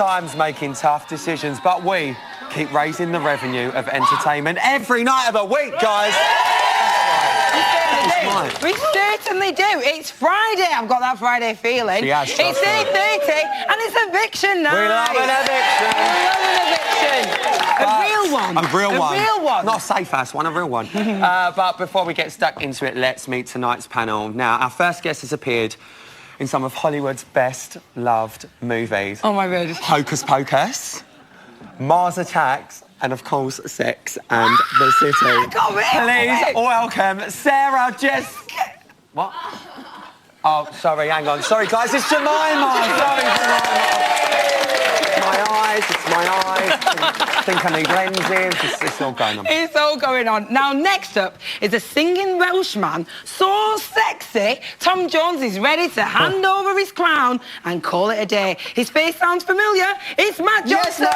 times making tough decisions, but we keep raising the revenue of entertainment every night of the week, guys. We certainly do. It's Friday. I've got that Friday feeling. She has, it's 8:30 and it's eviction night. We love an eviction. We love an eviction. A real one. A real one. A real one. Not a safe-ass one, a real one. But before we get stuck into it, let's meet tonight's panel. Now, our first guest has appeared in some of Hollywood's best-loved movies. Oh, my God. Hocus Pocus, Mars Attacks, and, of course, Sex and the City. Please welcome Sarah Jessica... What? Oh, sorry, hang on. Sorry, guys, it's Jemima. Sorry, Jemima. It's my eyes. I think I need lenses. It's all going on. It's all going on. Now, next up is a singing Welshman, so sexy, Tom Jones is ready to hand over his crown and call it a day. His face sounds familiar. It's Matt Johnson.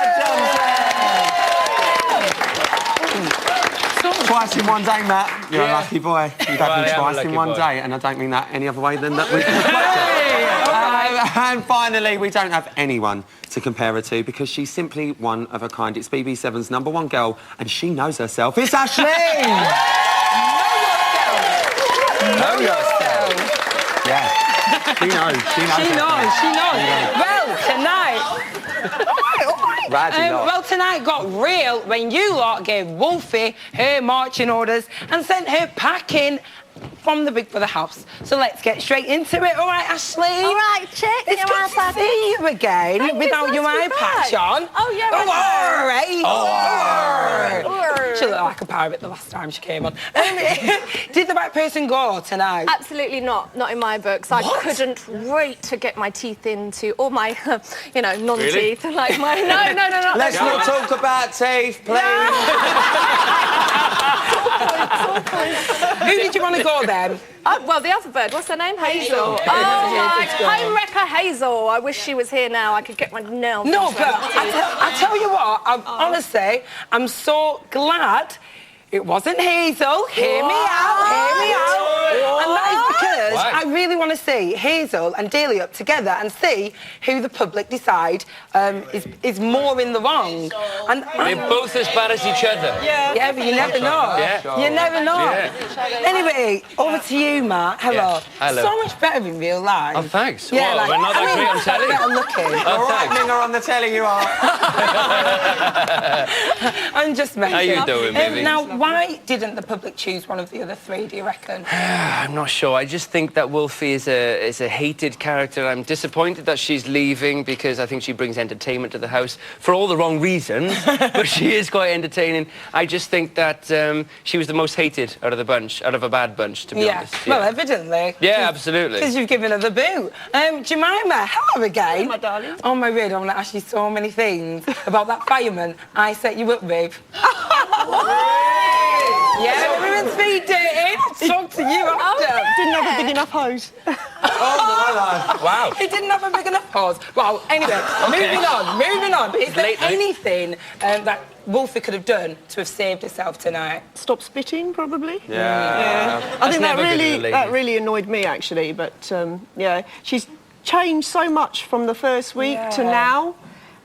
Twice in one day, Matt. You're a lucky boy. You don't mean twice in one day, and I don't mean that any other way than that. And finally, we don't have anyone to compare her to because she's simply one of a kind. It's BB7's #1 girl, and she knows herself. It's Aisling! Know yourself. Yeah. She knows. Well, tonight... Well, tonight got real when you lot gave Wolfie her marching orders and sent her packing from the Big Brother house. So let's get straight into it. All right, Aisling? All right, chick. It's good to see you again without your eye patch on. Oh, yeah. She looked like a pirate the last time she came on. Did the right person go tonight? Absolutely not. Not in my books. I couldn't wait to get my teeth into all my, non-teeth. Really? Like my... No. Let's not talk about teeth, please. Who did you want to go then? Well, the other bird. What's her name? Hazel. Home wrecker Hazel. I wish she was here now. I could get my nails. No, but I tell you what, honestly, I'm so glad it wasn't Hazel. Hear me out. And that is because I really want to see Hazel and Delia up together and see who the public decide is more in the wrong. And they're both as bad as each other. Yeah, but you never know. You never know. Anyway, over to you, Matt. Hello. Hello. So much better in real life. Oh, thanks. Yeah, we're not that great on telly. Better looking. All right, Minga, on the telly you are. I'm just messing. How you doing, baby? Now, why didn't the public choose one of the other three, do you reckon? I'm not sure. I just think that Wolfie is a hated character. I'm disappointed that she's leaving because I think she brings entertainment to the house for all the wrong reasons, but she is quite entertaining. I just think that she was the most hated out of the bunch, out of a bad bunch, to be honest. Well, evidently. Yeah, absolutely. Because you've given her the boot. Jemima, hello again. Hey, my darling. Oh, my word, I want to ask you so many things about that fireman I set you up with. Yeah, women's speed dating. Talk to you after. Didn't have a big enough hose. Wow. He didn't have a big enough pause. Well, anyway, moving on. Is there anything that Wolfie could have done to have saved herself tonight? Stop spitting, probably. Yeah. I think never good in a lady. that really annoyed me, actually. But, she's changed so much from the first week to now.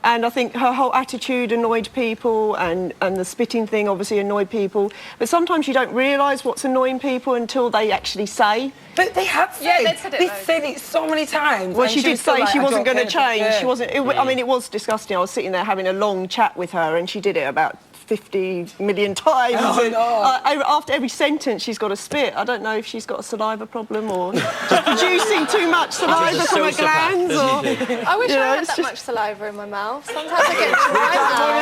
And I think her whole attitude annoyed people, and the spitting thing obviously annoyed people. But sometimes you don't realise what's annoying people until they actually say. But they have said. Yeah, they said it. They said it so many times. Well, she did say she wasn't going to change. She wasn't. I mean, it was disgusting. I was sitting there having a long chat with her, and she did it about 50 million times. After every sentence, she's got to spit. I don't know if she's got a saliva problem or just producing too much saliva from her glands. I wish I had that much saliva in my mouth. Sometimes I get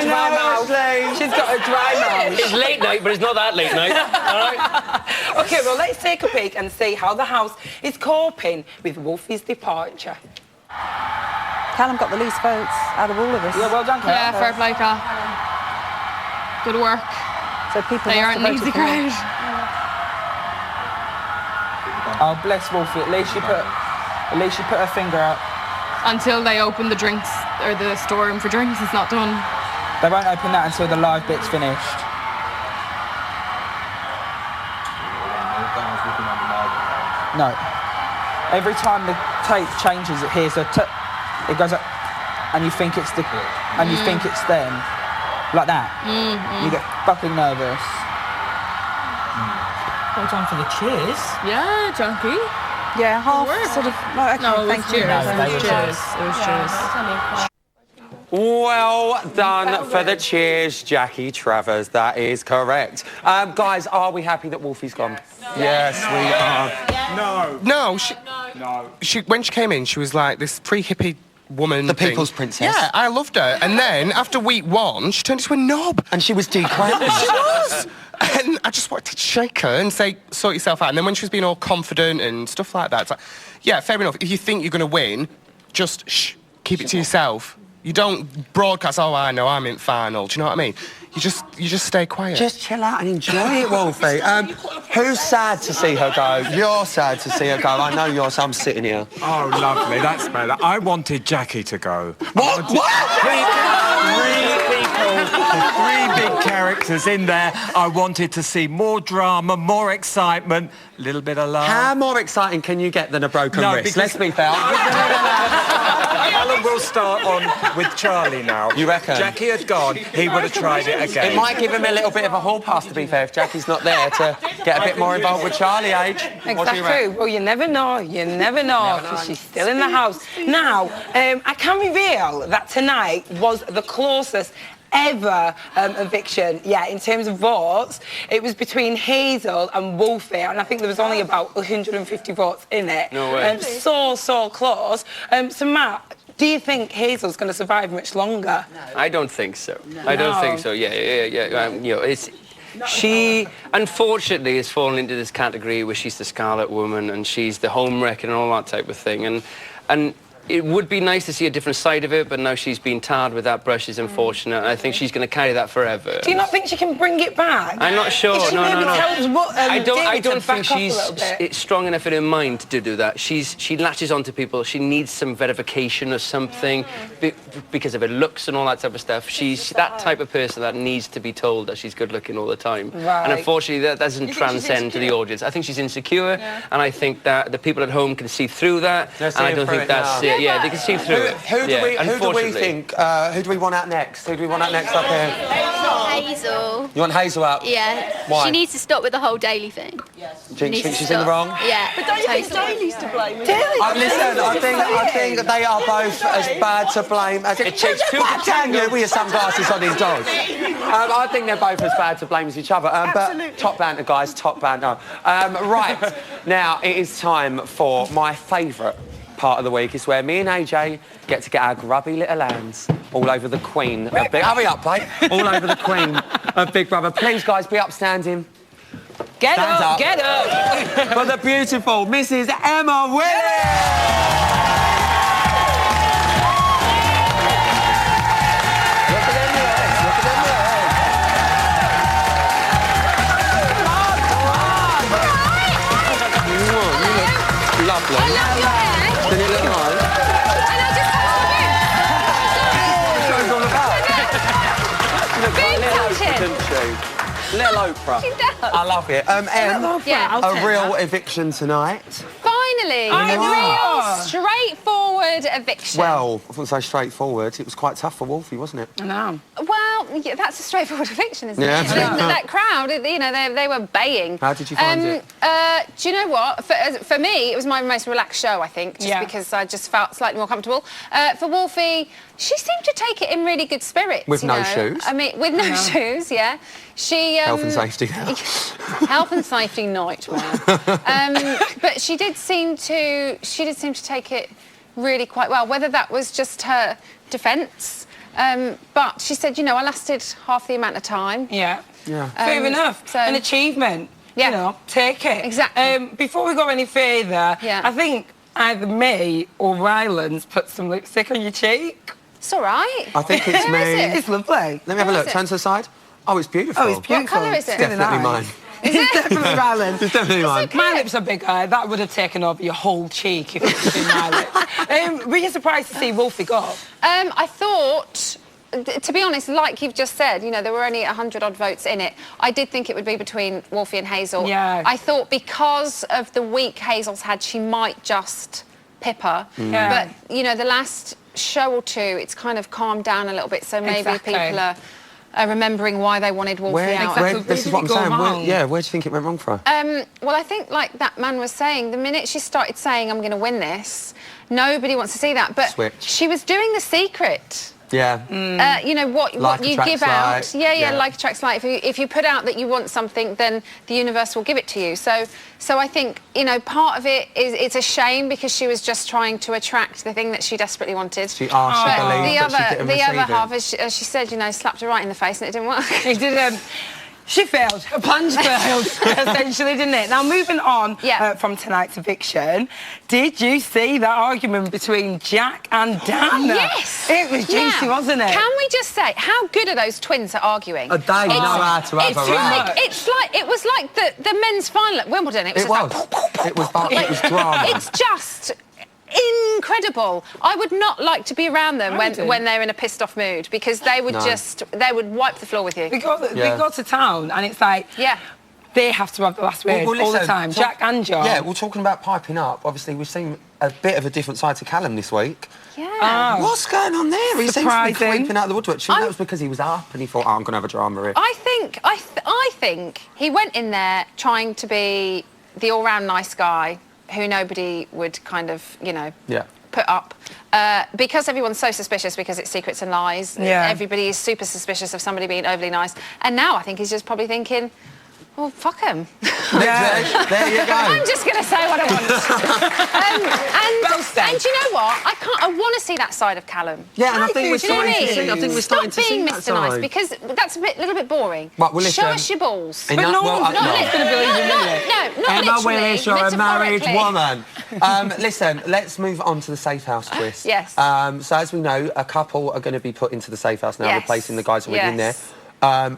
dry mouth. She's got a dry mouth. It's late night, but it's not that late night. All right. OK, well, let's take a peek and see how the house is coping with Wolfie's departure. Callum got the least votes out of all of us. Yeah, well done, Callum. Yeah, fair play, Cal. Good work. So people They must aren't have an easy voted for him. crowd. Oh, bless Wolfie. At least she put her finger out. Until they open the drinks, or the storeroom for drinks, it's not done. They won't open that until the live bit's finished. No. Every time the tape changes, it hears it goes up. and you think it's them, like that. You get fucking nervous. Well done for the cheers. Yeah, junkie. Yeah, half sort of. Like, okay, No, it was thank you. cheers. No, It they was were cheers. It was cheers. Well done for the cheers, Jackie Travers. That is correct. Guys, are we happy that Wolfie's gone? Yes, we are. No, when she came in, she was like this pre-hippie woman. The thing. people's princess. Yeah, I loved her. And then, after week 1, she turned into a knob. And she was decrowned. She was! And I just wanted to shake her and say, sort yourself out. And then when she was being all confident and stuff like that, it's like, yeah, fair enough. If you think you're going to win, just keep it to yourself. You don't broadcast, oh, I know, I'm in final. Do you know what I mean? You just stay quiet. Just chill out and enjoy it, Wolfie. Who's sad to see her go? You're sad to see her go. I know you're, so I'm sitting here. Oh, lovely. That's better. I wanted Jackie to go. What? Three big characters in there. I wanted to see more drama, more excitement, a little bit of love. How more exciting can you get than a broken wrist? Let's be fair. Alan will start on with Charlie now. You reckon? Jackie had gone, he would have tried it again. It might give him a little bit of a hall pass, to be fair, if Jackie's not there to get a bit more involved with Charlie, Age. Exactly. Well, you never know. You never know, because she's still in the house. Now, I can reveal that tonight was the closest ever eviction. Yeah, in terms of votes, it was between Hazel and Wolfie, and I think there was only about 150 votes in it. No way. So close. So, Matt, do you think Hazel's going to survive much longer? I don't think so. I don't think so. Yeah. You know, she unfortunately has fallen into this category where she's the Scarlet Woman and she's the homewrecker and all that type of thing. And it would be nice to see a different side of it, but now she's been tarred with that brush is unfortunate. And I think she's going to carry that forever. Do you not think she can bring it back? I'm not sure. If she No. tells what, I don't think she's she's strong enough in her mind to do that. She latches onto people. She needs some verification or something because of her looks and all that type of stuff. She's that type of person that needs to be told that she's good looking all the time. Right. And unfortunately, that doesn't transcend to the audience. I think she's insecure, and I think that the people at home can see through that. And I don't think that's it. Yeah, they can see through it. Who do we think? Who do we want out next? Who do we want out next up here? Hazel. You want Hazel out? Yeah. Why? She needs to stop with the whole Daily thing. Do you think she's in the wrong? Yeah. But don't you think Daly's to blame? Listen, I think they are both as bad to blame as it takes two to tango with your sunglasses on his dog. I think they're both as bad to blame as each other. But top banter, guys, top banter. Right, now it is time for my favourite part of the week. Is where me and AJ get to get our grubby little hands all over the Queen of Big... Hurry up, mate. All over the Queen of Big Brother. Please, guys, be upstanding. Get Stand up, get up. For the beautiful Mrs. Emma Willis. Lovely. I love your hair. Did it look nice? And I just Didn't she? Little Oprah. She does. I love it. Em, Yeah. a real eviction tonight. Finally, a real straightforward eviction. Well, I wouldn't say straightforward. It was quite tough for Wolfie, wasn't it? I know. Well, yeah, that's a straightforward eviction, isn't Yeah. it? That crowd, you know, they were baying. How did you find it? Do you know what? For me, it was my most relaxed show, I think, just because I just felt slightly more comfortable. For Wolfie, she seemed to take it in really good spirits. With you no know? shoes? I mean, with no shoes, yeah. She... Health and safety. Health and safety nightmare. But she did seem to take it really quite well, whether that was just her defence. But she said, you know, I lasted half the amount of time. Yeah. Yeah. Fair enough. So, an achievement. Yeah. You know, take it. Exactly. Before we go any further, Yeah. I think either me or Ryland's put some lipstick on your cheek. It's all right. I think it's me. It's lovely. Let me have a Where look. is it? Turn to the side. Oh, it's beautiful. Oh, it's beautiful. What colour is it? Definitely mine. It's definitely Ryland's. It's definitely mine. My lips are bigger. That would have taken over your whole cheek if it was in my lips. Were you surprised to see Wolfie go? I thought, to be honest, like you've just said, you know, there were only 100-odd votes in it. I did think it would be between Wolfie and Hazel. Yeah. I thought because of the week Hazel's had, she might just Pippa. Yeah. But, you know, the last show or two, it's kind of calmed down a little bit, so maybe Exactly. people are remembering why they wanted Wolfie out. This is what I'm saying. Where do you think it went wrong for her? Well, I think, like that man was saying, the minute she started saying, I'm going to win this, nobody wants to see that. But Switch. she was doing The Secret. Yeah. You know, what you give out. Yeah, like attracts like. If you put out that you want something, then the universe will give it to you. So I think, you know, part of it is it's a shame because she was just trying to attract the thing that she desperately wanted. She asked to believe, but she didn't the receive other it. half, as she said, you know, slapped her right in the face and it didn't work. It didn't. She failed. Her plans failed, essentially, didn't it? Now, moving on from tonight's eviction, did you see that argument between Jack and Dana? Yes! It was juicy, wasn't it? Can we just say, how good are those twins at arguing? They know how to have a row. It was like the men's final at Wimbledon. It was drama. It's just incredible. I would not like to be around them when they're in a pissed off mood because they would they would wipe the floor with you. They go to town and it's like they have to have the last word all the time. Jack and John. Yeah, well, talking about piping up, obviously we've seen a bit of a different side to Callum this week. Yeah. What's going on there? He seems to be Surprising. creeping out of the woodwork. That was because he was up and he thought, I'm going to have a drama here. I think he went in there trying to be the all-round nice guy who nobody would kind of, you know, put up. Because everyone's so suspicious because it's Secrets and Lies. Everybody is super suspicious of somebody being overly nice. And now I think he's just probably thinking, well, fuck him. There you go. I'm just going to say what I want. And you know what? I want to see that side of Callum. Yeah, and I think we're starting to see. I think we're starting to see that side. Stop being Mr. Nice because that's a little bit boring. Right, well, listen, show us your balls. But no one's going to believe him, not Emma literally, Willis, you're a married metaphorically. woman. Listen, let's move on to the safe house twist. Yes. So as we know, a couple are going to be put into the safe house now, replacing the guys already in there.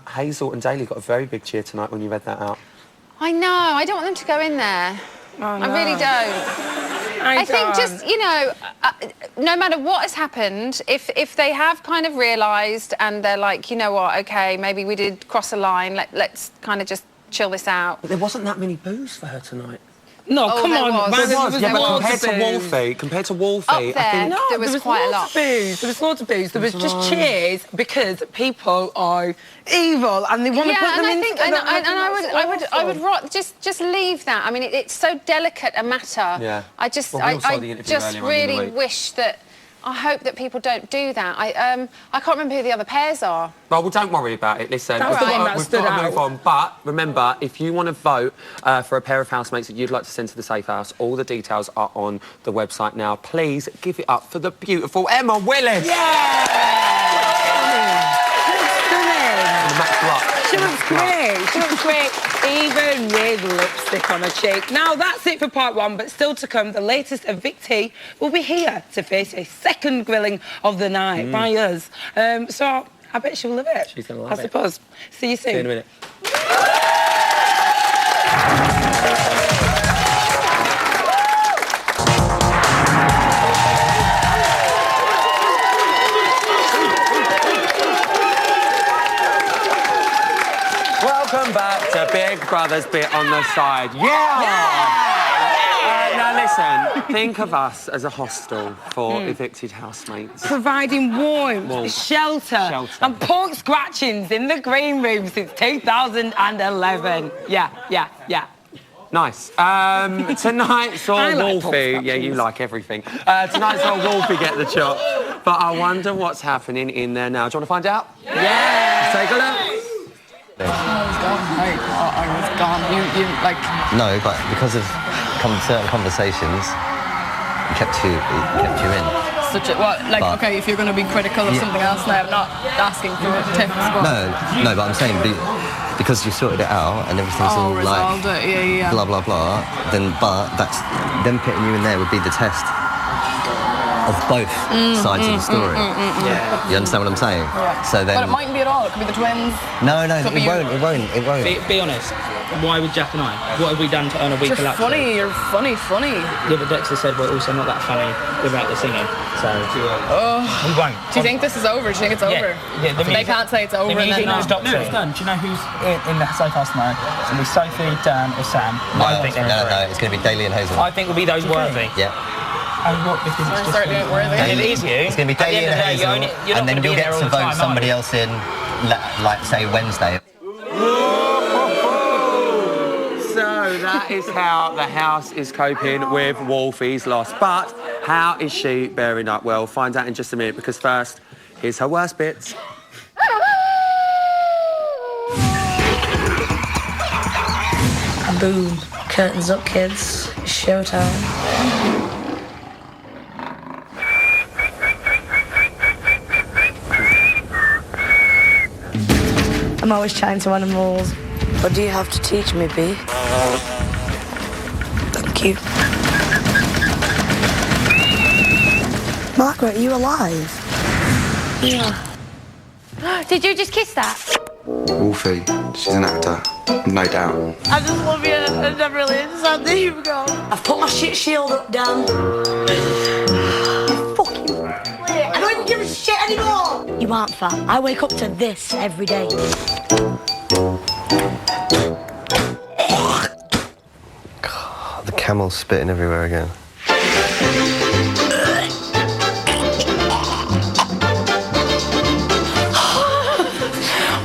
Hazel and Daly got a very big cheer tonight when you read that out. I know. I don't want them to go in there. Oh, no. I really don't. I think just, you know, no matter what has happened, if they have kind of realised and they're like, you know what, OK, maybe we did cross a line, let's kind of just chill this out. But there wasn't that many boos for her tonight. No, come on. There was. Yeah, but compared to Wolfie, Up there, I think... there was quite a lot. There was loads of booze. There was just cheers because people are evil and they want to put them in. I would just leave that. I mean, it's so delicate a matter. Yeah. I just really wish that. I hope that people don't do that. I can't remember who the other pairs are. Well, don't worry about it. Listen, we've got to move on. But remember, if you want to vote for a pair of housemates that you'd like to send to the safe house, all the details are on the website now. Please give it up for the beautiful Emma Willis. She looks great. She looks great, even with lipstick on her cheek. Now, that's it for part one, but still to come, the latest evictee will be here to face a second grilling of the night by us. So I bet she'll love it. She's going to love it. I suppose. See you soon. See you in a minute. Welcome back to Big Brother's Bit on the Side. Now listen, think of us as a hostel for evicted housemates. Providing warmth, shelter, and pork scratchings in the green room since 2011. Yeah. Nice. Tonight saw Wolfie. Yeah, you like everything. Tonight saw Wolfie get the chop. But I wonder what's happening in there now. Do you want to find out? Yeah. Let's take a look. I was gone. You like. No, but because of certain conversations, it kept you in. Okay, if you're going to be critical of something else now, I'm not asking for tips. But... No, but I'm saying because you sorted it out and everything's all like blah blah blah. But that's them putting you in there would be the test of both sides of the story. You understand what I'm saying? Yeah. So then. But it mightn't be at all. It could be the twins. No, it won't. Be honest. Why would Jack and I? What have we done to earn a week of luxury? You're funny. Yeah, but Dexter said we're also not that funny without the singing. So we won't. Do you think this is over? Do you think it's over? Yeah. They can't say it's over and then not. No, it's done. Do you know who's in the safe house tomorrow? It's going to be Sophie, Dan or Sam. No, it's going to be Daly and Hazel. I think it'll be those worthy. Yeah. what? Because it's just certainly ain't worth it. It is you. It's going to be Daily and Hazel, and then you'll get to vote somebody else in, like, say, Wednesday. So that is how the house is coping with Wolfie's loss. But how is she bearing up? Well, find out in just a minute, because first, here's her worst bits. Boom. Curtains up, kids. It's showtime. I'm always chatting to animals. What do you have to teach me, B? Thank you. Margaret, are you alive? Yeah. Did you just kiss that? Wolfie, she's an actor, no doubt. I just love you. I never really understand that you've gone. I've put my shit shield up, Dan. You fucking... I don't even give a shit anymore. You aren't fat. I wake up to this every day. God, the camel's spitting everywhere again.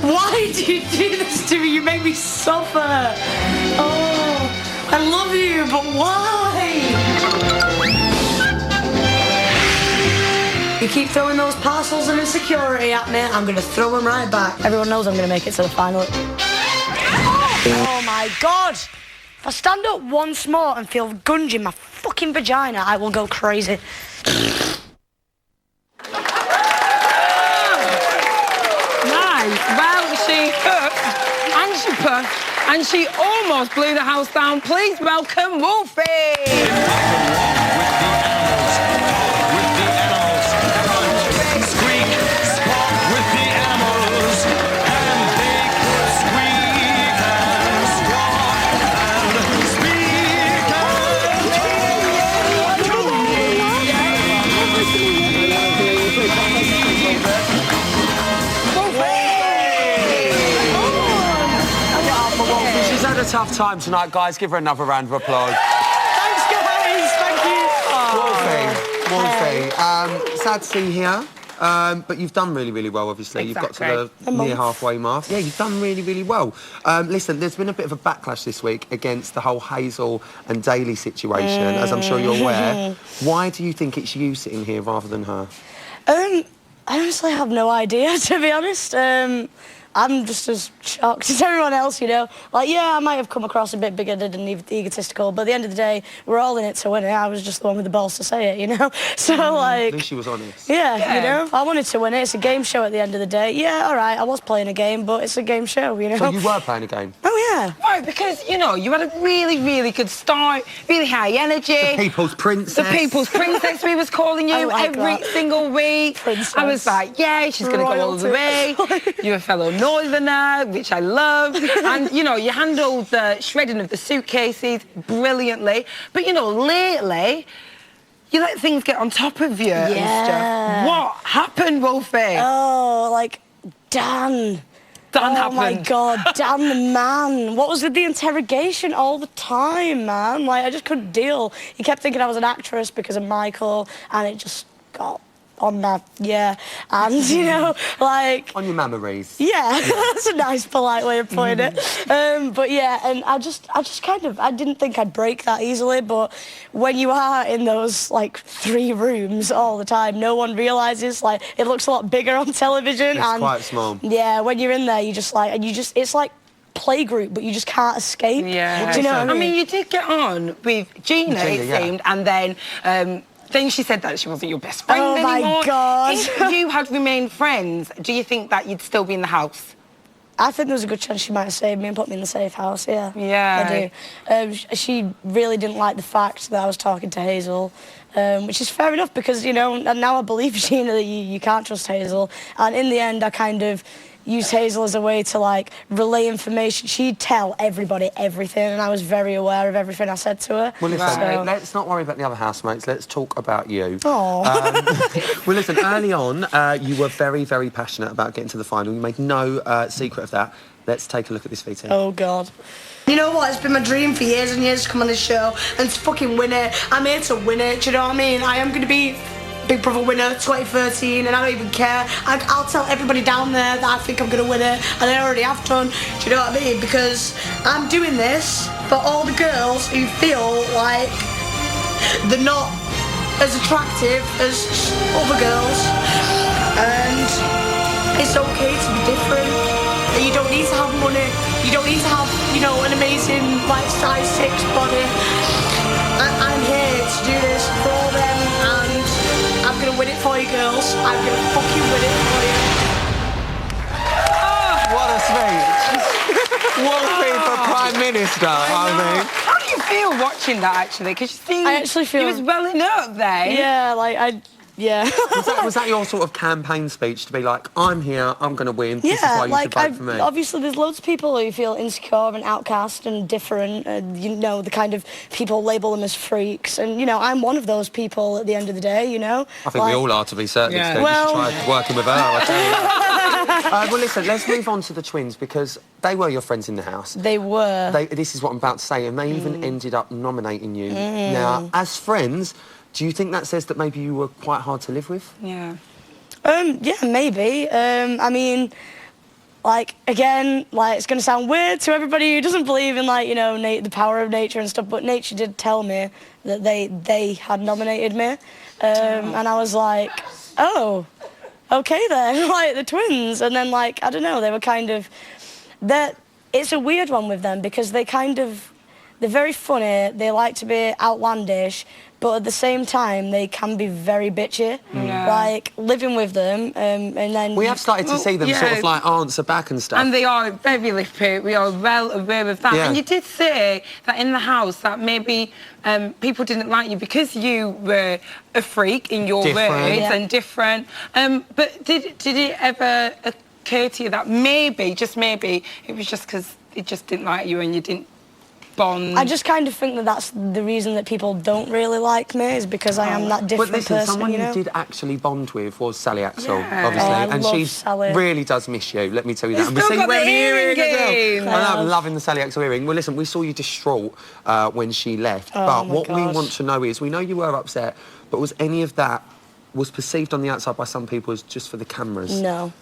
Why do you do this to me? You make me suffer. Oh, I love you, but why? You keep throwing those parcels of insecurity at me, I'm going to throw them right back. Everyone knows I'm going to make it to the final. Oh my God! If I stand up once more and feel gunge in my fucking vagina, I will go crazy. Nice. Well, she cooked and she puffed and she almost blew the house down. Please welcome Wolfie. She's had a tough time tonight, guys. Give her another round of applause. Thanks, guys. Thank you. Wolfie, sad to see you here. But you've done really, really well, obviously. Exactly. You've got to the near halfway mark. Yeah, you've done really, really well. Listen, there's been a bit of a backlash this week against the whole Hazel and Daly situation, as I'm sure you're aware. Why do you think it's you sitting here rather than her? I honestly have no idea, to be honest. I'm just as shocked as everyone else, you know. Like, yeah, I might have come across a bit bigoted and egotistical, but at the end of the day, we're all in it to win it. I was just the one with the balls to say it, you know? So, like... At least she was honest. Yeah, you know, I wanted to win it. It's a game show at the end of the day. Yeah, all right, I was playing a game, but it's a game show, you know? So you were playing a game? Oh, yeah. Right, because, you know, you had a really, really good start, really high energy. The People's Princess. The People's Princess, we was calling you every single week. Princess. I was like, yeah, she's going to go all the way. You're a fellow Northerner, which I love. And, you know, you handled the shredding of the suitcases brilliantly. But, you know, lately, you let things get on top of you and stuff. What happened, Wolfie? Oh, like, Dan. happened. Oh, my God, Dan the man. What was with the interrogation all the time, man? Like, I just couldn't deal. He kept thinking I was an actress because of Michael, and it just got on that, and you know, like on your memories. Yeah, that's a nice, polite way of putting it. But yeah, and I just kind of, I didn't think I'd break that easily, but when you are in those like 3 rooms all the time, no one realizes. Like, it looks a lot bigger on television. It's and quite small. Yeah, when you're in there, you just like, and you just, it's like playgroup, but you just can't escape. Yeah. Do you know what I mean? You did get on with Gina, it seemed, and then she said that she wasn't your best friend anymore. Oh, my God. If you had remained friends, do you think that you'd still be in the house? I think there was a good chance she might have saved me and put me in the safe house, yeah. Yeah. I do. She really didn't like the fact that I was talking to Hazel, which is fair enough because, you know, and now I believe, Gina, that you can't trust Hazel. And in the end, I kind of used Hazel as a way to, like, relay information. She'd tell everybody everything, and I was very aware of everything I said to her. Well, listen, let's not worry about the other housemates. Let's talk about you. Oh. Well, listen, early on, you were very, very passionate about getting to the final. You made no secret of that. Let's take a look at this VT. Oh, God. You know what? It's been my dream for years and years to come on this show and to fucking win it. I'm here to win it. Do you know what I mean? I am going to be Big Brother winner 2013, and I don't even care. I'll tell everybody down there that I think I'm going to win it, and I already have done. Do you know what I mean? Because I'm doing this for all the girls who feel like they're not as attractive as other girls, and it's okay to be different. You don't need to have money. You don't need to have, you know, an amazing, like, size 6 body. I'm here to do this for all them, and I'm gonna win it for you, girls. I'm gonna fucking win it for you. What a speech. Wolfie for Prime Minister, I mean. How do you feel watching that, actually? Because you see, I actually feel... He was welling up there. Yeah, like, yeah. was that your sort of campaign speech to be like, I'm here, I'm going to win, this is why you should vote for me? Obviously there's loads of people who feel insecure and outcast and different, you know, the kind of people label them as freaks, and, you know, I'm one of those people at the end of the day, you know? I think we all are, to be certain extent. Well... You should try working with her, I tell you. Well, listen, let's move on to the twins, because they were your friends in the house. They were. This is what I'm about to say, and they even ended up nominating you. Now, as friends... Do you think that says that maybe you were quite hard to live with? Yeah. Yeah, maybe. I mean, like, again, like, it's going to sound weird to everybody who doesn't believe in, like, you know, the power of nature and stuff, but nature did tell me that they had nominated me. And I was like, oh, okay then, like, the twins. And then, like, I don't know, they were kind of... It's a weird one with them because they kind of... They're very funny, they like to be outlandish, but at the same time, they can be very bitchy. Yeah. Like, living with them, and then... We have started to see them sort of, like, answer back and stuff. And they are very lippy, we are well aware of that. Yeah. And you did say that in the house that maybe people didn't like you because you were a freak in your words and different. But did it ever occur to you that maybe, just maybe, it was just because it just didn't like you and you didn't bond? I just kind of think that that's the reason that people don't really like me, is because I am that different person, someone you know? you did actually bond with was Sally Axel, Yeah. obviously, I and love she Sally. really does miss you, let me tell you that. You've still got the earring as well. again. I'm loving the Sally Axel earring. Well, listen, we saw you distraught when she left, Oh, but my what we gosh. want to know is, we know you were upset, but was any of that was perceived on the outside by some people as just for the cameras? No.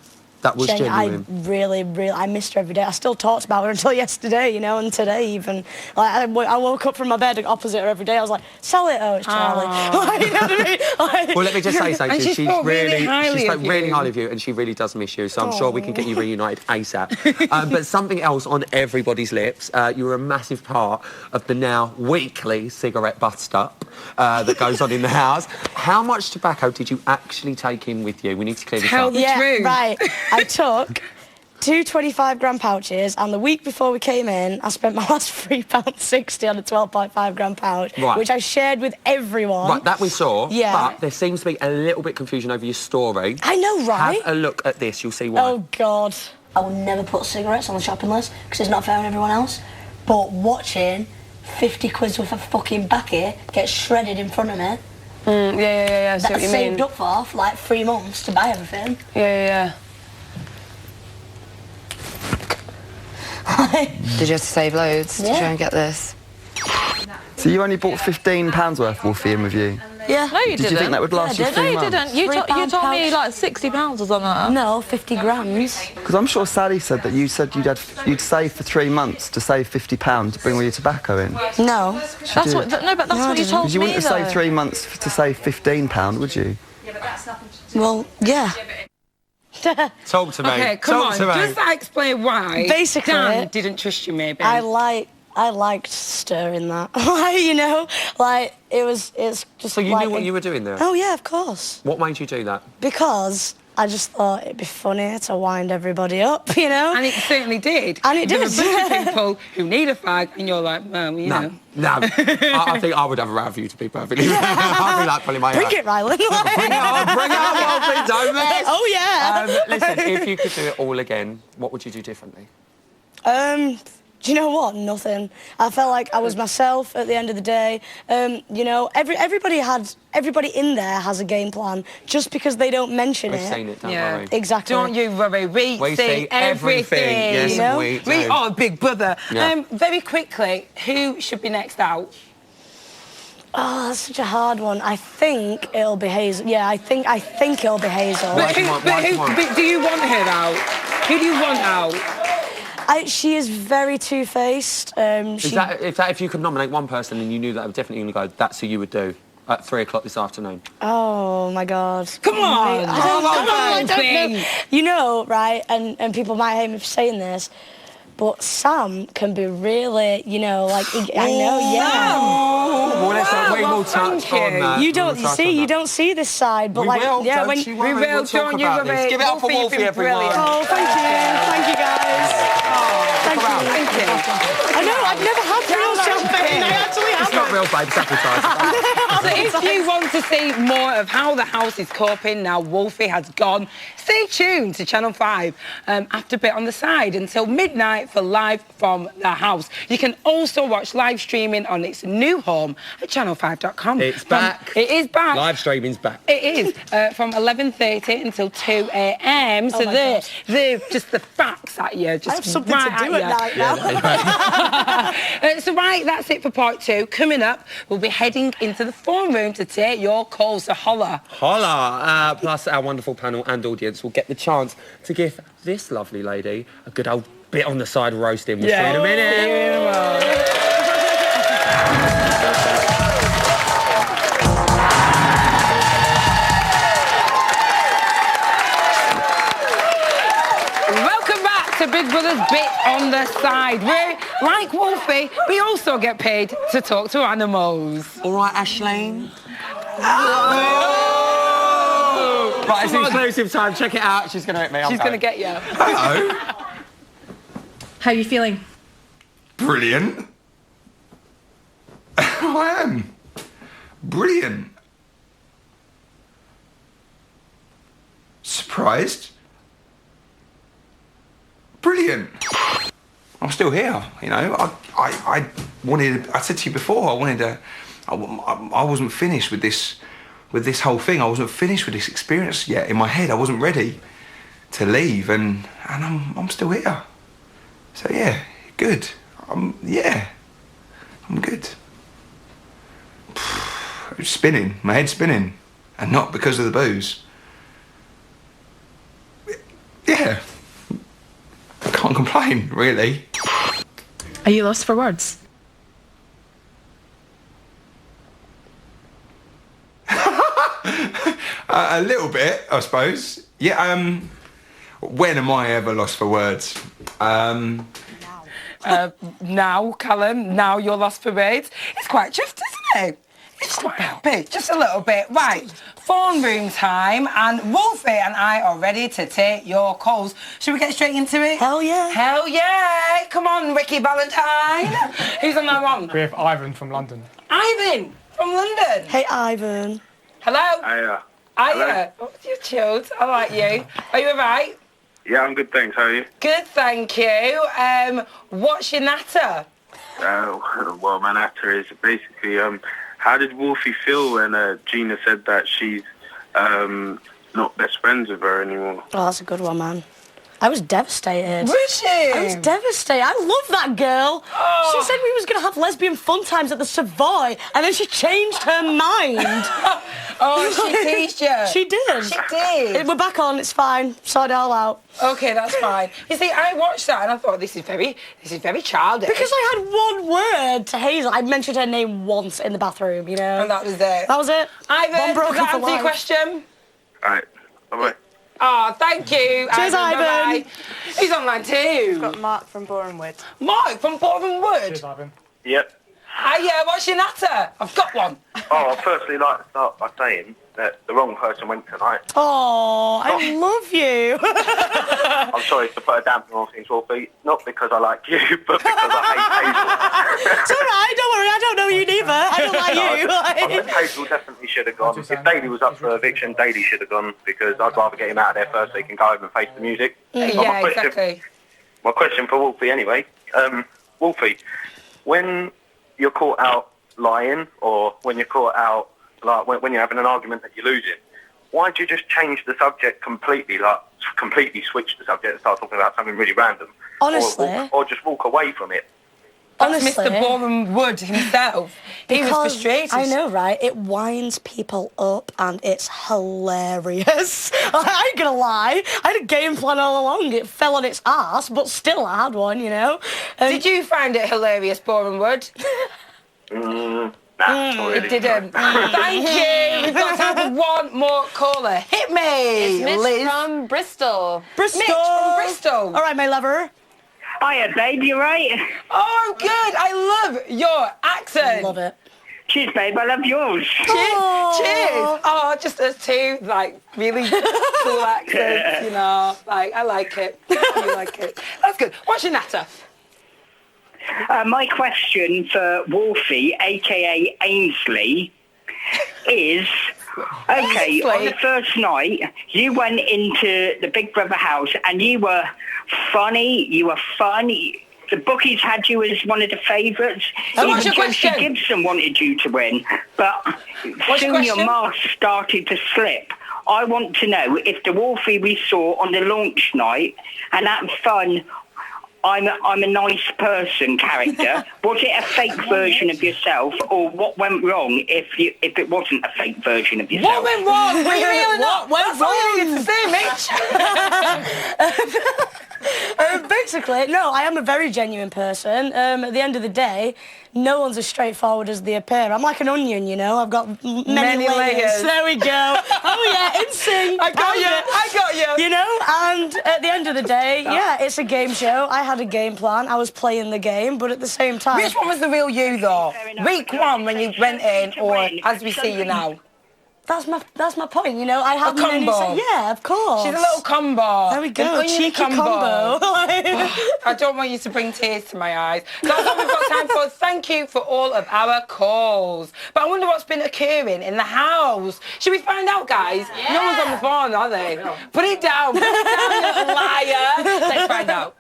That was genuine. I really, I missed her every day. I still talked about her until yesterday, you know, and today even. Like, I woke up from my bed opposite her every day. I was like, Sally, oh, it's Charlie. Like, you know what I mean? Like, Well, let me just say something. And she She's spoke really highly spoke of you. really highly of you, and she really does miss you. So I'm sure we can get you reunited ASAP. But something else on everybody's lips. You were a massive part of the now weekly cigarette bust up that goes on in the house. How much tobacco did you actually take in with you? We need to clear this up. yeah, right. I took 2 25-gram pouches, and the week before we came in, I spent my last £3.60 on a 12.5-gram pouch, which I shared with everyone. Right, that we saw. Yeah. But there seems to be a little bit confusion over your story. I know, right? Have a look at this. You'll see why. Oh, God. I will never put cigarettes on the shopping list because it's not fair on everyone else. But watching 50 quid worth of fucking backy get shredded in front of me. Yeah. That I saved up for like 3 months to buy everything. Yeah. Did you have to save loads to try and get this? So you only bought £15 worth, Wolfie, in with you? Yeah. No, you didn't. Did you think that would last you 3 No, you months? didn't. You told me like £60 or something like that. No, 50 grams. Because I'm sure Sally said that you said you'd save for 3 months to save £50 to bring all your tobacco in. No. That's what you told me, You wouldn't have saved though. 3 months to save £15, would you? Well, yeah. Talk to me. Okay, come on. Just explain why Basically, Dan didn't trust you, maybe. I liked stirring that. You know? Like, it's just So you like knew what you were doing there? Oh, yeah, of course. What made you do that? Because I just thought it'd be funny to wind everybody up, you know? And it certainly did. And it There did. were a bunch of people who need a fag, and you're like, you know. No, I think I would have a row for you, to be perfectly fair. I'd be like pulling my hair Bring it, Rylan. Bring it on, Wolfie, don't mess. Oh, yeah. Listen, if you could do it all again, what would you do differently? Do you know what? Nothing. I felt like I was myself at the end of the day. You know, everybody in there has a game plan. Just because they don't mention We've it. seen it, don't worry. Exactly. Don't you worry. We We see see everything. Yes, you know? we do. We are Big Brother. Yeah. Very quickly, who should be next out? Oh, that's such a hard one. I think it'll be Hazel. Yeah, I think it'll be Hazel. But do you want her out? Who do you want out? She is very two-faced. If you could nominate one person and you knew that I was definitely going to go, that's who you would do at 3 o'clock this afternoon. Oh my God! Come on! I don't know. You know, right? And people might hate me for saying this, but Sam can be really, you know, like I know, yeah. We will touch on that. You don't see this side, but we like, will, yeah, don't when you worry, we'll talk about this. Give it up for Wolfie, everyone. Oh, thank you guys. Thank you. I know, I've never had real champagne. I actually haven't. It's not real, babe. It's advertising. So if you want to see more of how the house is coping now Wolfie has gone, stay tuned to Channel 5 after a bit on the side until midnight for Live from the House. You can also watch live streaming on its new home at channel5.com. It's back. It is back. Live streaming's back. It is from 11:30 until 2 a.m. So they're just the facts at you. Just I have something right to do at night now. So that's it for part 2. Coming up, we'll be heading into the phone room to take your calls. So holla. Holla. Plus our wonderful panel and audience will get the chance to give this lovely lady a good old bit on the side roasting. We'll see you in a minute. Big Brother's bit on the side. We're like Wolfie, we also get paid to talk to animals. All right, Aisling. Oh! Right, it's exclusive time. Check it out. She's going to hit me. She's going to get you. Hello. How are you feeling? Brilliant. I am. Brilliant. Surprised. Brilliant. I'm still here, you know. I wanted. I said to you before. I wanted to. I wasn't finished with this whole thing. I wasn't finished with this experience yet. In my head, I wasn't ready to leave, and I'm still here. So yeah, good. I'm good. It's spinning. My head's spinning, and not because of the booze. Yeah. I can't complain, really. Are you lost for words? A little bit, I suppose. Yeah, when am I ever lost for words? Now, Callum, now you're lost for words. It's quite chuffed, isn't it? Just a little bit, just a little bit. Right, phone room time, and Wolfie and I are ready to take your calls. Should we get straight into it? Hell yeah. Hell yeah. Come on, Ricky Valentine. Who's on that one? We have Ivan from London. Ivan from London. Hey, Ivan. Hello. Hiya. Hiya. Oh, you're chilled. I like you. Are you all right? Yeah, I'm good, thanks. How are you? Good, thank you. What's your natter? Well, my natter is basically, how did Wolfie feel when Gina said that she's not best friends with her anymore? Oh, that's a good one, man. I was devastated. Was she? I was devastated. I love that girl. Oh. She said we was going to have lesbian fun times at the Savoy, and then she changed her mind. Oh, she teased you? She did. She did. We're back on, it's fine. Sort it all out. Okay, that's fine. You see, I watched that and I thought, this is very childish. Because I had one word to Hazel. I mentioned her name once in the bathroom, you know. And that was it. That was it. Ivan, One does that for answer your life. question? All right, bye-bye. Oh, thank you. Cheers, Ivan. Bye-bye. He's online too. We've got Mark from Borehamwood. Mark from Borehamwood? Cheers, Ivan. Yep. Hiya, what's your natter? I've got one. Oh, I'd firstly like to start by saying that the wrong person went tonight. Oh, I love you. I'm sorry to put a damper on things, Wolfie. Not because I like you, but because I hate Hazel. It's all right, don't worry, I don't know you neither. I don't like you. I think Hazel definitely should have gone. If Daly was up for eviction, Daly should have gone, because I'd rather get him out of there first so he can go home and face the music. Yeah, exactly. My question for Wolfie, anyway. Wolfie, when you're caught out lying, or when you're caught out, like when you're having an argument that you're losing, why do you just change the subject completely, like completely switch the subject and start talking about something really random? Honestly. Or just walk away from it? That's Mr. Boring Wood himself. He was frustrated. I know, right? It winds people up and it's hilarious. I ain't gonna lie. I had a game plan all along. It fell on its arse, but still I had one, you know. Did you find it hilarious, Boring Wood? Nah, it didn't. Thank you. We've got time for one more caller. Hit me, It's Mitch Liz. from Bristol. Mitch from Bristol. All right, my lover. Hiya, babe, you right? Oh, I'm good. I love your accent. Love it. Cheers, babe, I love yours. Cheers. Cheers. Oh, just us two, like, really cool accents, you know. Like, I like it. I like it. That's good. What's your natter? My question for Wolfie, a.k.a. Ainsley, is... Okay, on the first night, you went into the Big Brother house and you were funny, The bookies had you as one of the favourites. What's your Josie question? Gibson wanted you to win, but soon your mask started to slip. I want to know if the Wolfie we saw on the launch night and that fun... I'm a nice person character. Was it a fake version of yourself, or what went wrong if it wasn't a fake version of yourself? What went wrong? Were you real or not? That's all you need to say, Mitch. Basically, no, I am a very genuine person. At the end of the day, no one's as straightforward as they appear. I'm like an onion, you know. I've got many layers. There we go. Oh yeah, in sync. I got you. You know, and at the end of the day, yeah, it's a game show. I had a game plan. I was playing the game, but at the same time... Which one was the real you, though? Week one, when you went in, or as we see you now? That's my point, you know. I have a combo. Yeah, of course. She's a little combo. There we go. Cheeky combo. I don't want you to bring tears to my eyes. That's all we've got time for. Thank you for all of our calls. But I wonder what's been occurring in the house. Should we find out, guys? Yeah. No one's on the phone, are they? Put it down. Put it down, you little liar. Let's find out.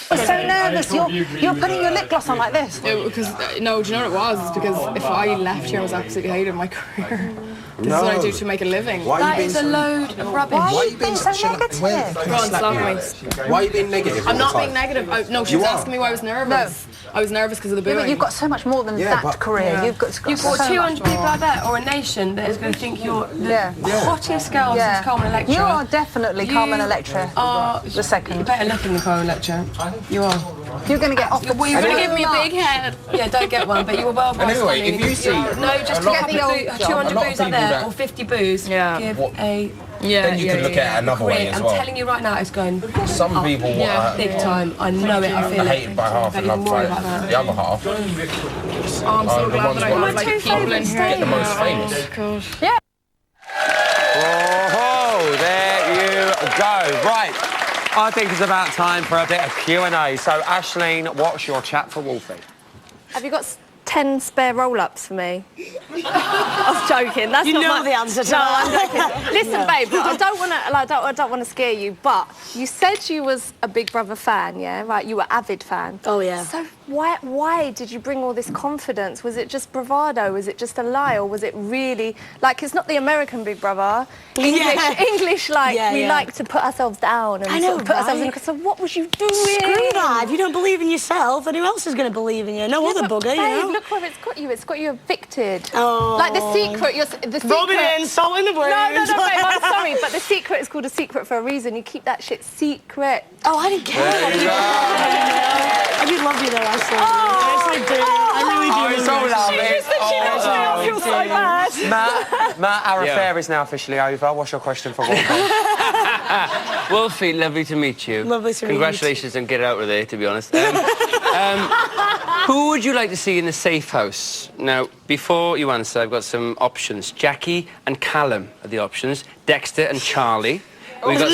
I'm so nervous. You're putting your lip gloss on like this. Because no, do you know what it was? It's because if I left here, I was absolutely hating my career. This is what I do to make a living. That is a load of rubbish. Why are you being so negative? Go on, slap me. Why are you being negative? I'm not being negative. No, she was asking me why I was nervous. No. I was nervous because of the booing. Yeah, but you've got so much more than that career. Yeah. You've got so 200 people like that, or a nation that is going to think you're the hottest girl since Carmen Electra. You are definitely Carmen Electra. The second. You're better looking than Carmen Electra. You are. You're going to get off the... You're going to give me a big head. Yeah, don't get one, but you were well And anyway, if you see... No, just to get the old 200 boos up there, or 50 boos. Yeah. Give a... Then you could look at it another way as well. I'm telling you right now, it's going Some people big time. I know it, I feel it. Hated by half and loved by the other half. I'm so glad that I have like people in here. Get the most famous. Yeah. Oh, there you go. Right. I think it's about time for a bit of Q&A. So, Aisling, what's your chat for Wolfie? Have you got 10 spare roll-ups for me? I was joking. That's you not know the answer to that. I'm joking. Listen, babe, I don't want to scare you, but you said you was a Big Brother fan, yeah? Right, you were avid fan. Oh, yeah. So why did you bring all this confidence? Was it just bravado? Was it just a lie? Or was it really... Like, it's not the American Big Brother. English like to put ourselves down and sort of put ourselves in... So what was you doing? Screw that. If you don't believe in yourself, then who else is going to believe in you? No other bugger, you know? Look where it's got you. It's got you evicted. Oh. Like the secret. The secret. Rub it in, salt in the wound. No, babe, I'm sorry, but the secret is called a secret for a reason. You keep that shit secret. Oh, I didn't care. I do love you though, Aisling. Yes, I do. I really do. It's all love. She just said she loves me. I feel so bad. Matt, our affair is now officially over. What's your question for Wolfie? Wolfie, lovely to meet you. Lovely to meet you. Congratulations on getting out of there, to be honest. Who would you like to see in the safe house? Now, before you answer, I've got some options. Jackie and Callum are the options. Dexter and Charlie. We've got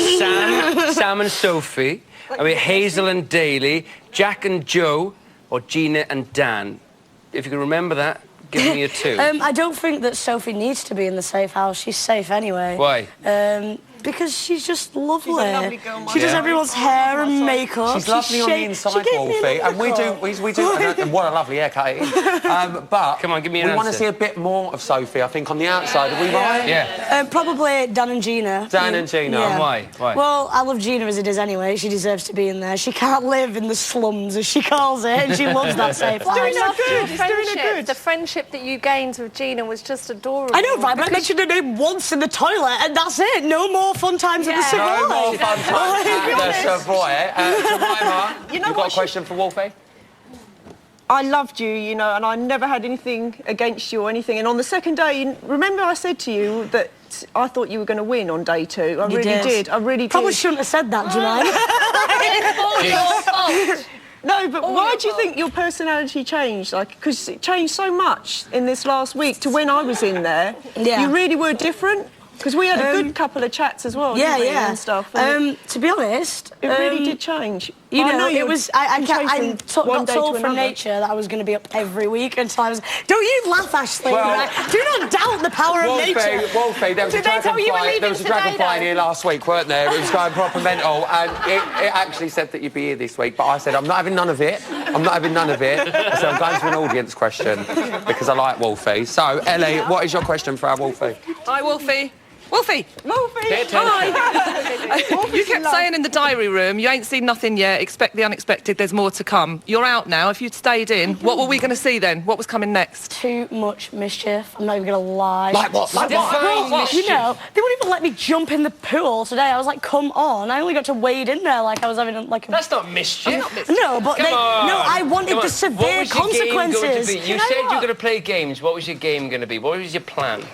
Sam and Sophie. And we have Hazel and Daly. Jack and Joe. Or Gina and Dan. If you can remember that, give me a two. I don't think that Sophie needs to be in the safe house. She's safe anyway. Why? Because she's just lovely. She's a lovely girl, she does everyone's hair and makeup. She's lovely on the inside, Wolfie, and we do. And what a lovely haircut it is. But come on, give me an answer. We want to see a bit more of Sophie, I think, on the outside. Are we right? Yeah. Probably Dan and Gina. Dan and Gina. Yeah. Why? Well, I love Gina as it is anyway. She deserves to be in there. She can't live in the slums, as she calls it, and she loves that safe life. The friendship that you gained with Gina was just adorable. I know, right? But I mentioned her name once in the toilet, and that's it. No more fun times at the Savoy. No more fun times at the Savoy. Jemima, you've got a question for Wolfie? I loved you, you know, and I never had anything against you or anything. And on the second day, remember I said to you that I thought you were going to win on day 2. I really did. I really did. Probably shouldn't have said that, Jemima. No, but why do you think your personality changed? Like, because it changed so much in this last week to when I was in there. Yeah. You really were different. Because we had a good couple of chats as well, didn't we, and stuff. And to be honest, it really did change. You know, it was. I got told from nature that I was going to be up every week, and so I was. Don't you laugh, Ashley? Well, do not doubt the power of nature. Wolfie, there was a dragonfly in here last week, weren't there? It was going proper mental, and it actually said that you'd be here this week, but I said I'm not having none of it. I'm not having none of it. I said I'm going to an audience question because I like Wolfie. So, Ellie, what is your question for our Wolfie? Hi, Wolfie. Wolfie! Hi! You kept saying in the diary room, you ain't seen nothing yet, expect the unexpected, there's more to come. You're out now. If you'd stayed in, what were we going to see then? What was coming next? Too much mischief. I'm not even going to lie. Like what? Like what? You know, they wouldn't even let me jump in the pool today. I was like, come on. I only got to wade in there like I was having like a... That's not mischief. No, but I wanted the severe consequences. You said you were going to play games. What was your game going to be? What was your plan?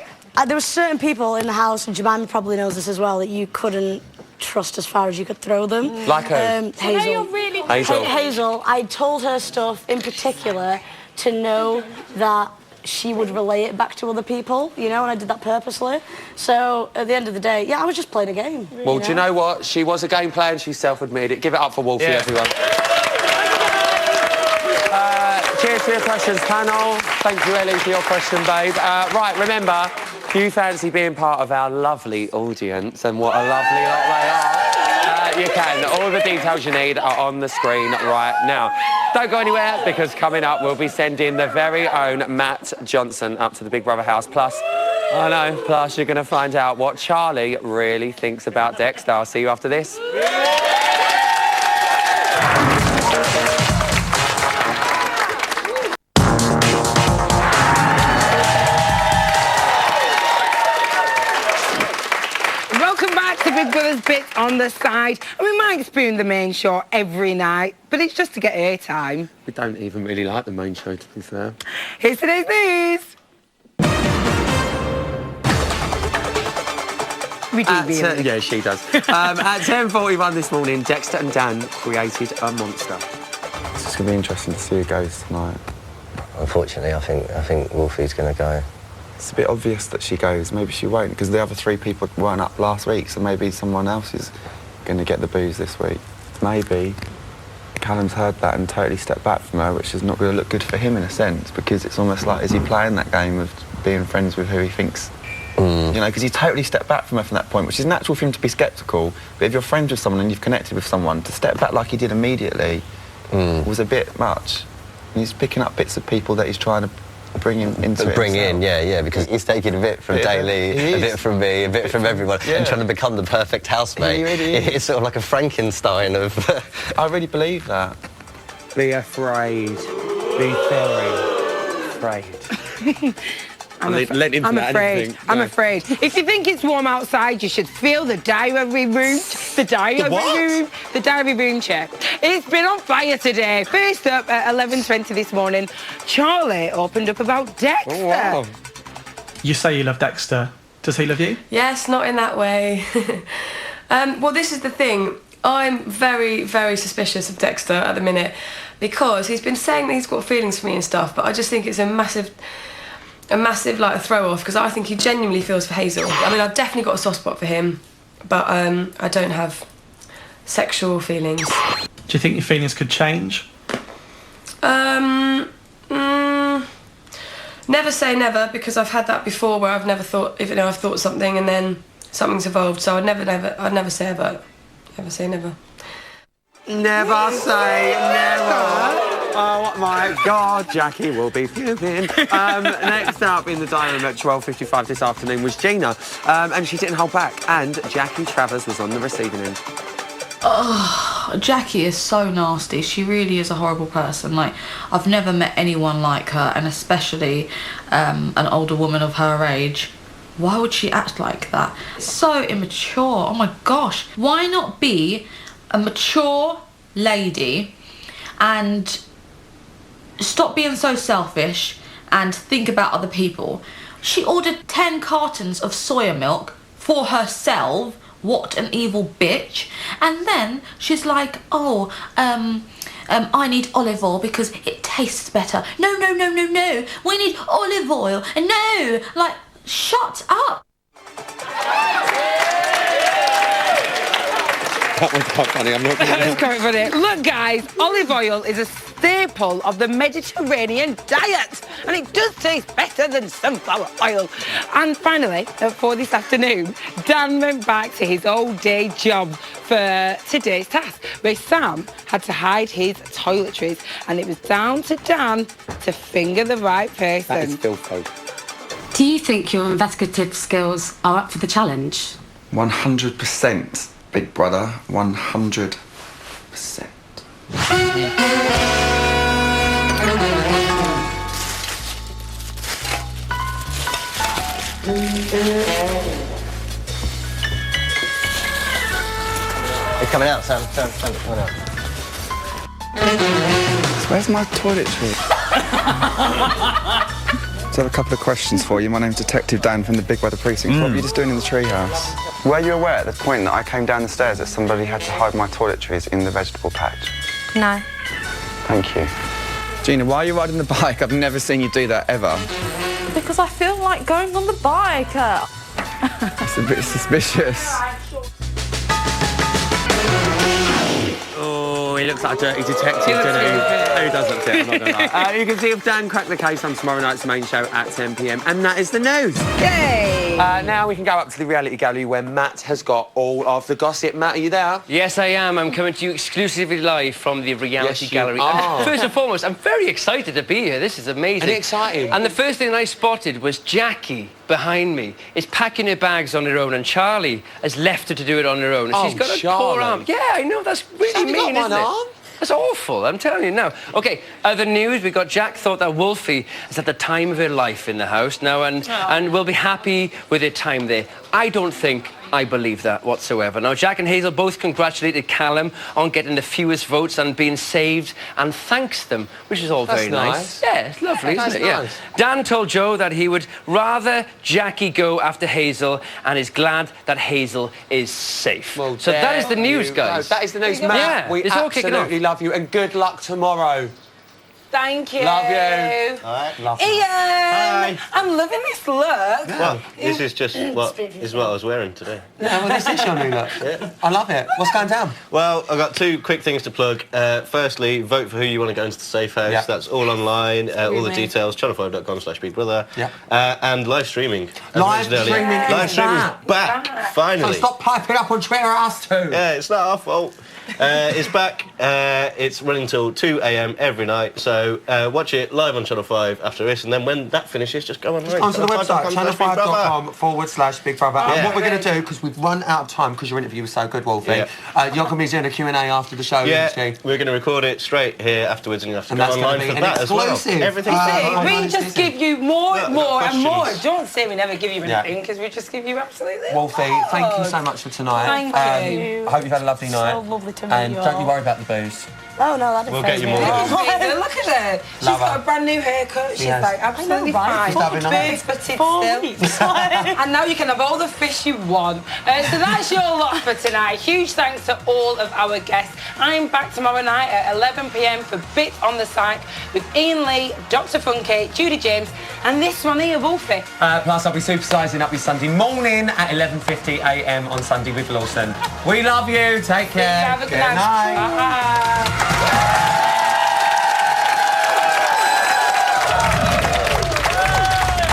There were certain people in the house, and Jemima probably knows this as well, that you couldn't trust as far as you could throw them. Like who? Hazel. Hazel. Hazel. I told her stuff in particular to know that she would relay it back to other people, you know, and I did that purposely. So, at the end of the day, yeah, I was just playing a game. Well, do you know what? She was a game player and she self-admitted it. Give it up for Wolfie, everyone. Cheers for your questions, panel. Thank you, Ellie, for your question, babe. Right, remember, if you fancy being part of our lovely audience, and what a lovely lot they are, you can. All the details you need are on the screen right now. Don't go anywhere, because coming up, we'll be sending the very own Matt Johnson up to the Big Brother house. Plus, you're going to find out what Charlie really thinks about Dexter. I'll see you after this. Big Brother's Bits on the side, and we might spoon the main show every night, but it's just to get airtime. We don't even really like the main show, to be fair. Here's today's news. We do, really. Yeah, she does. At 10:41 this morning, Dexter and Dan created a monster. It's just going to be interesting to see who goes tonight. Unfortunately, I think Wolfie's going to go. It's a bit obvious that she goes. Maybe she won't, because the other 3 people weren't up last week, so maybe someone else is going to get the booze this week. Maybe Callum's heard that and totally stepped back from her, which is not going to look good for him in a sense, because it's almost like, is he playing that game of being friends with who he thinks? You know, because he totally stepped back from her from that point, which is natural for him to be sceptical, but if you're friends with someone and you've connected with someone, to step back like he did immediately was a bit much. And he's picking up bits of people that he's trying to bring him into it. Because he's taking a bit from Daly, a bit from me, a bit from everyone, and trying to become the perfect housemate. It's sort of like a Frankenstein of... I really believe that. Be afraid. Be very afraid. I'm afraid. I'm afraid. If you think it's warm outside, you should feel the diary room. The diary room chair. It's been on fire today. First up at 11:20 this morning, Charlie opened up about Dexter. Oh, wow. You say you love Dexter. Does he love you? Yes, not in that way. Well, this is the thing. I'm very, very suspicious of Dexter at the minute because he's been saying that he's got feelings for me and stuff, but I just think it's a massive like throw off because I think he genuinely feels for Hazel. I mean, I've definitely got a soft spot for him, but I don't have sexual feelings. Do you think your feelings could change? Never say never, because I've had that before where I've never thought, I've thought something and then something's evolved. So I'd never say ever. Never say never. Never say never. Oh my God, Jackie will be fuming. Next up in the diary room at 12:55 this afternoon was Gina, and she didn't hold back. And Jackie Travers was on the receiving end. Oh, Jackie is so nasty. She really is a horrible person. Like, I've never met anyone like her, and especially an older woman of her age. Why would she act like that? So immature. Oh my gosh. Why not be a mature lady and stop being so selfish and think about other people? She ordered 10 cartons of soya milk for herself. What an evil bitch. And then she's like, oh, I need olive oil because it tastes better. No. We need olive oil. No. Like, shut up. That was quite funny, I'm not going to... That was quite funny. Look, guys, olive oil is a staple of the Mediterranean diet, and it does taste better than sunflower oil. And finally, at 4 this afternoon, Dan went back to his old day job for today's task, where Sam had to hide his toiletries, and it was down to Dan to finger the right person. That is filthy. Do you think your investigative skills are up for the challenge? 100%. Big brother, 100%. It's coming out, Sam. Sam, it's coming out. Where's my toiletry? So I have a couple of questions for you. My name's Detective Dan from the Big Brother Precinct. What were you just doing in the treehouse? Were you aware at the point that I came down the stairs that somebody had to hide my toiletries in the vegetable patch? No. Thank you. Gina, why are you riding the bike? I've never seen you do that, ever. Because I feel like going on the bike. It's a bit suspicious. Oh, he looks like a dirty detective, doesn't he? Who doesn't, I'm not going to lie. You can see if Dan cracked the case on tomorrow night's main show at 10 p.m. And that is the news. Yay! Now we can go up to the reality gallery where Matt has got all of the gossip. Matt, are you there? Yes, I am. I'm coming to you exclusively live from the reality Yes, you gallery. are. And first and foremost, I'm very excited to be here. This is amazing. Isn't it exciting? And the first thing I spotted was Jackie behind me is packing her bags on her own, and Charlie has left her to do it on her own. And Oh, she's got a Charlie. poor arm. Yeah, I know, that's really only mean, got isn't one it? arm. That's awful, I'm telling you now. OK, other news, we got Jack thought that Wolfie is at the time of her life in the house now and will be happy with her time there. I don't think I believe that whatsoever. Now, Jack and Hazel both congratulated Callum on getting the fewest votes and being saved and thanks them, which is all That's very nice. Yeah, it's lovely, That's isn't it? nice. Yeah. Dan told Joe that he would rather Jackie go after Hazel and is glad that Hazel is safe. Well, so that is the there news, you guys. go. That is the news, Matt. Yeah, we it's all kicking off. absolutely love you and good luck tomorrow. Thank you. Love you. All right. Love Ian, Hi. I'm loving this look. Well, this is just what I was wearing today. Yeah, well, this is your new look. I love it. What's going down? Well, I've got two quick things to plug. Firstly, vote for who you want to go into the safe house. Yeah. That's all online. All the Streaming. details, channel5.com/BigBrother. Yeah. And live streaming. as Live mentioned earlier. streaming Live is streaming back. is back. Finally. So stop piping up on Twitter, us too. Yeah, it's not our fault. It's back. It's running till 2 a.m. every night. So watch it live on Channel 5 after this, and then when that finishes, just go online. Onto the website, channel5.com/BigBrother. Yeah. And what we're going to do, because we've run out of time, because your interview was so good, Wolfie, Yeah. you're going to be doing a Q&A after the show, Yeah, isn't she? we're going to record it straight here afterwards, and you have to And go that's gonna online be for an that as well. exclusive. Everything's We just give you more and more and more. questions. Don't say we never give you Yeah. anything, because we just give you absolutely Wolfie, thank you so much for tonight. Thank you. I hope you've had a lovely night. So lovely to meet And you don't all. you worry about the booze. Oh, no, that didn't We'll faze get you me. more. Look at her. She's Love got her. a brand new haircut. She's She has. like absolutely I know, right? fine. She's having a- Boobs, but it's 4 still. weeks. And now you can have all the fish you want. So that's your lot for tonight. Huge thanks to all of our guests. I'm back tomorrow night at 11 p.m. for Bit on the Psych with Ian Lee, Dr. Funky, Judy James, and this one here, Wolfie. Plus, I'll be supersizing up your Sunday morning at 11:50 a.m. on Sunday with Lawson. We love you. Take care. Have a good night. Bye.